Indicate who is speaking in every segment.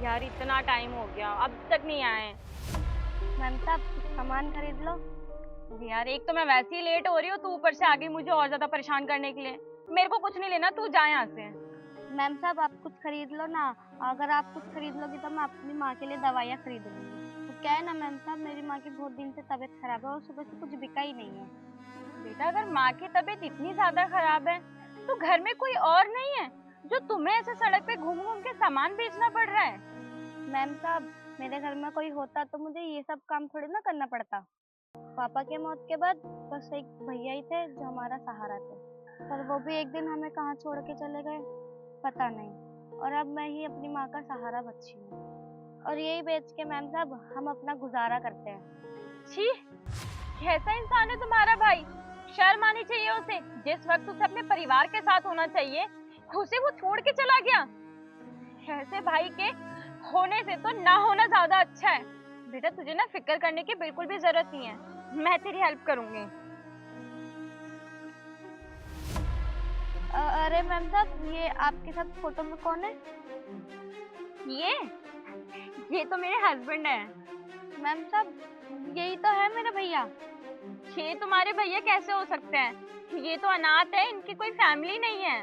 Speaker 1: यार इतना टाइम हो गया, अब तक नहीं आए।
Speaker 2: मैम साहब सामान खरीद लो।
Speaker 1: यार एक तो मैं वैसे ही लेट हो रही हूँ, तू ऊपर से आ गई मुझे और ज्यादा परेशान करने के लिए। मेरे को कुछ नहीं लेना, तू जा यहाँ से।
Speaker 2: मैम साहब आप कुछ खरीद लो ना। अगर आप कुछ खरीद लोगी तो मैं अपनी माँ के लिए दवाइयाँ खरीद लूँगी। तो क्या है ना मैम साहब, मेरी माँ की बहुत दिन से तबीयत खराब है और सुबह से कुछ बिका ही नहीं है।
Speaker 1: बेटा अगर माँ की तबीयत इतनी ज्यादा खराब है तो घर में कोई और नहीं है जो तुम्हें ऐसे सड़क पे घूम घूम के सामान बेचना पड़ रहा है?
Speaker 2: मैम साहब मेरे घर में कोई होता तो मुझे ये सब काम थोड़ी ना करना पड़ता। पापा के मौत के बाद बस एक भैया ही थे जो हमारा सहारा थे, पर वो भी एक दिन हमें कहाँ छोड़ के चले गए पता नहीं। और अब मैं ही अपनी माँ का सहारा बची हूँ और यही बेच के मैम साहब हम अपना गुजारा करते हैं।
Speaker 1: छी, कैसा इंसान है तुम्हारा भाई? शर्म आनी चाहिए उसे। जिस वक्त उसे अपने परिवार के साथ होना चाहिए उसे वो छोड़ के चला गया। ऐसे भाई के होने से तो ना होना ज्यादा अच्छा है। बेटा तुझे ना फिक्र करने की बिल्कुल भी जरूरत नहीं है, मैं तेरी हेल्प करूंगी।
Speaker 2: अरे मैम साहब ये आपके साथ फोटो में कौन है?
Speaker 1: ये तो मेरे हस्बैंड है।
Speaker 2: मैम साहब यही तो है मेरे भैया।
Speaker 1: ये तुम्हारे भैया कैसे हो सकते हैं? ये तो अनाथ है, इनकी कोई फैमिली नहीं है।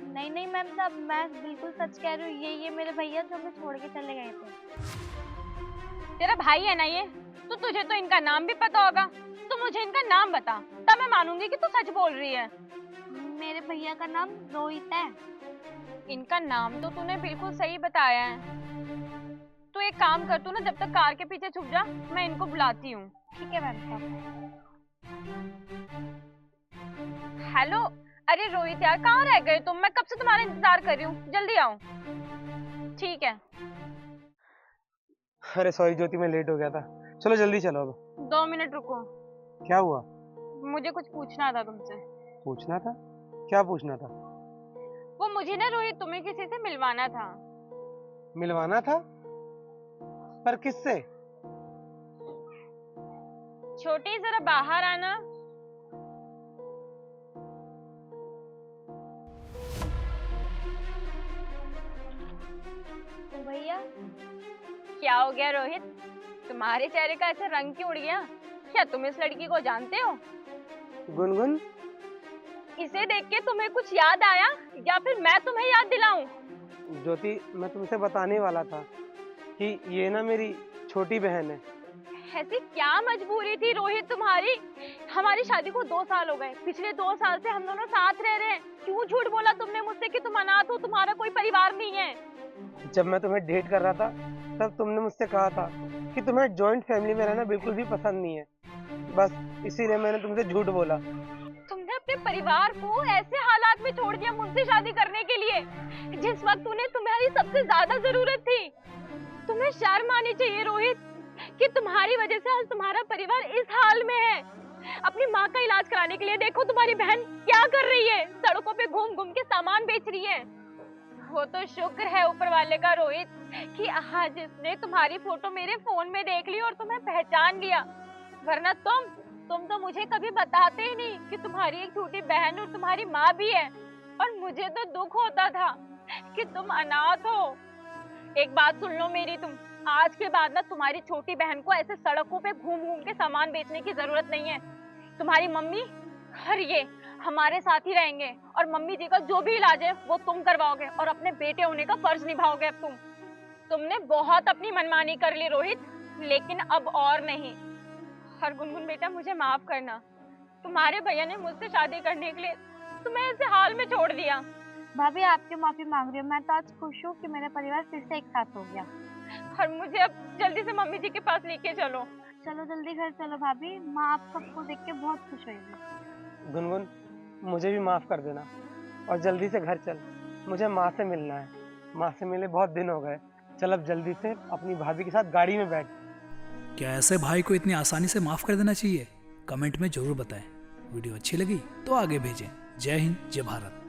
Speaker 2: नहीं नहीं मैम साहब मैं बिल्कुल सच कह रही हूँ, ये मेरे भैया जो हमें छोड़ के चले गए थे।
Speaker 1: तेरा भाई है ना ये? तो तुझे तो इनका नाम भी पता होगा, तो मुझे इनका नाम बता, तब मैं मानूंगी कि तू सच बोल रही है।
Speaker 2: मेरे भैया का नाम रोहित है।
Speaker 1: इनका नाम तो तूने बिल्कुल सही बताया है। तू एक काम कर, तू ना जब तक कार के पीछे छुप जा, मैं इनको बुलाती हूँ।
Speaker 2: ठीक है मैम साहब।
Speaker 1: हेलो, अरे रोहित यार कहाँ रह गए तुम? मैं कब से तुम्हारा इंतजार कर रही हूँ, जल्दी आओ। ठीक है।
Speaker 3: अरे सॉरी ज्योति, मैं लेट हो गया था। चलो जल्दी चलो अब।
Speaker 1: 2 मिनट रुको,
Speaker 3: क्या हुआ?
Speaker 1: मुझे कुछ पूछना था तुमसे।
Speaker 3: पूछना था? क्या पूछना था?
Speaker 1: वो मुझे ना रोहित तुम्हें किसी से मिलवाना था।
Speaker 3: मिलवाना था? पर किससे?
Speaker 1: छोटी जरा बाहर आना।
Speaker 2: तो भैया
Speaker 1: क्या हो गया रोहित? तुम्हारे चेहरे का ऐसा रंग क्यों उड़ गया? क्या तुम इस लड़की को जानते हो?
Speaker 3: गुनगुन?
Speaker 1: इसे देख के तुम्हें कुछ याद आया या फिर मैं तुम्हें याद दिलाऊं?
Speaker 3: ज्योति मैं तुमसे बताने वाला था कि ये ना मेरी छोटी बहन है।
Speaker 1: ऐसी क्या मजबूरी थी रोहित तुम्हारी? हमारी शादी को 2 साल हो गए, पिछले 2 साल से हम दोनों साथ रह रहे हैं। क्यों झूठ बोला तुमने मुझसे कि तुम अनाथ हो, तुम्हारा कोई परिवार नहीं है?
Speaker 3: जब मैं तुम्हें डेट कर रहा था तब तुमने मुझसे कहा था कि तुम्हें जॉइंट फैमिली में रहना बिल्कुल भी पसंद नहीं है। बस इसीलिए मैंने तुमसे झूठ बोला।
Speaker 1: तुमने अपने परिवार को ऐसे हालात में छोड़ दिया मुझसे शादी करने के लिए, जिस वक्त उन्हें तुम्हारी सबसे ज्यादा जरूरत थी। तुम्हें शर्म आनी चाहिए रोहित कि तुम्हारी वजह से आज तुम्हारा परिवार इस हाल में है। अपनी माँ का इलाज कराने के लिए देखो तुम्हारी बहन क्या कर रही है, सड़कों पे घूम घूम के सामान बेच रही है। वो तो शुक्र है ऊपर वाले का रोहित कि आज इसने तुम्हारी फोटो मेरे फोन में देख ली और तुम्हें पहचान लिया, वरना तुम तो मुझे कभी बताते ही नहीं कि तुम्हारी एक छोटी बहन और तुम्हारी माँ भी है। और मुझे तो दुख होता था कि तुम अनाथ हो। एक बात सुन लो मेरी, तुम आज के बाद ना तुम्हारी छोटी बहन को ऐसे सड़कों पे घूम घूम के सामान बेचने की जरूरत नहीं है। तुम्हारी मम्मी और ये हमारे साथ ही रहेंगे और मम्मी जी का जो भी इलाज है वो तुम करवाओगे और अपने बेटे होने का फर्ज निभाओगे। अब तुमने बहुत अपनी मनमानी कर ली रोहित, लेकिन अब और नहीं। और गुनगुन बेटा मुझे माफ करना, तुम्हारे भैया ने मुझसे शादी करने के लिए तुम्हें ऐसे हाल में छोड़ दिया।
Speaker 2: भाभी आपकी माफी मांग रही हूँ, मैं तो आज खुश हूँ कि मेरा परिवार फिर से एक साथ हो गया।
Speaker 1: और मुझे अब जल्दी से मम्मी जी के पास लेके चलो।
Speaker 2: चलो जल्दी घर चलो भाभी, माँ आप सबको देख के बहुत खुश होगी।
Speaker 3: गुनगुन मुझे भी माफ कर देना और जल्दी से घर चल, मुझे माँ से मिलना है। माँ से मिले बहुत दिन हो गए। चल अब जल्दी से अपनी भाभी के साथ गाड़ी में बैठ।
Speaker 4: क्या ऐसे भाई को इतनी आसानी से माफ कर देना चाहिए? कमेंट में जरूर बताएं। वीडियो अच्छी लगी तो आगे भेजें। जय हिंद, जय भारत।